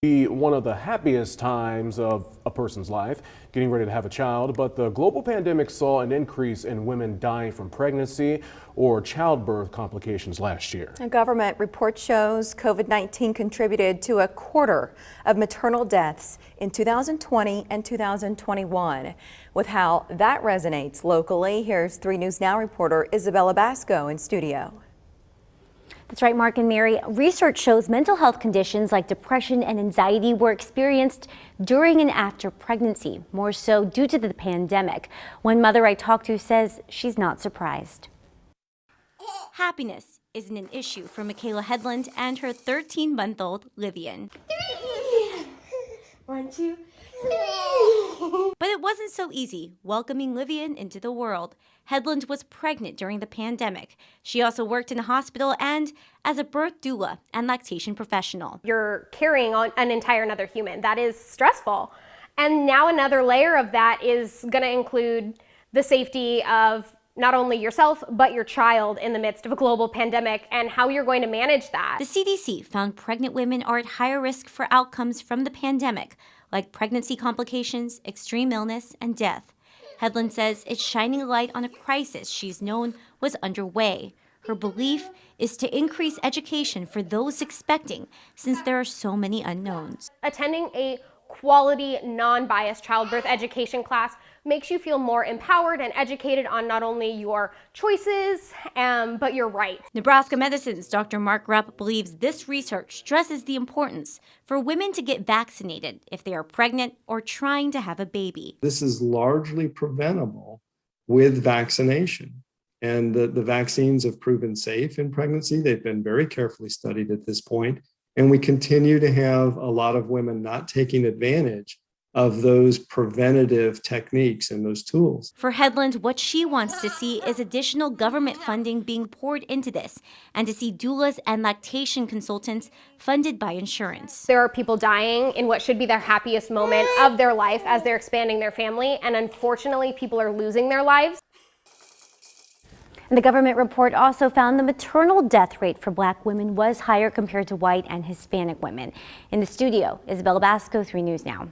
Be one of the happiest times of a person's life, getting ready to have a child, but the global pandemic saw an increase in women dying from pregnancy or childbirth complications last year. A government report shows COVID-19 contributed to a quarter of maternal deaths in 2020 and 2021. With how that resonates locally, here's 3 News Now reporter Isabella Basco in studio. That's right, Mark and Mary. Research shows mental health conditions like depression and anxiety were experienced during and after pregnancy, more so due to the pandemic. One mother I talked to says she's not surprised. Happiness isn't an issue for Michaela Headland and her 13-month-old Livian. 1, 2, 3. But it wasn't so easy welcoming Livian into the world. Headland was pregnant during the pandemic. She also worked in a hospital and as a birth doula and lactation professional. You're carrying on an entire another human. That is stressful. And now another layer of that is going to include the safety of not only yourself, but your child in the midst of a global pandemic and how you're going to manage that. The CDC found pregnant women are at higher risk for outcomes from the pandemic, like pregnancy complications, extreme illness, and death. Headland says it's shining a light on a crisis she's known was underway. Her belief is to increase education for those expecting, since there are so many unknowns. Attending a quality, non-biased childbirth education class makes you feel more empowered and educated on not only your choices, but your rights. Nebraska Medicine's Dr. Mark Rupp believes this research stresses the importance for women to get vaccinated if they are pregnant or trying to have a baby. This is largely preventable with vaccination. And the vaccines have proven safe in pregnancy. They've been very carefully studied at this point. And we continue to have a lot of women not taking advantage of those preventative techniques and those tools. For Headland, what she wants to see is additional government funding being poured into this and to see doulas and lactation consultants funded by insurance. There are people dying in what should be their happiest moment of their life as they're expanding their family, and unfortunately people are losing their lives. And the government report also found the maternal death rate for Black women was higher compared to white and Hispanic women. In the studio, Isabella Basco, 3 News Now.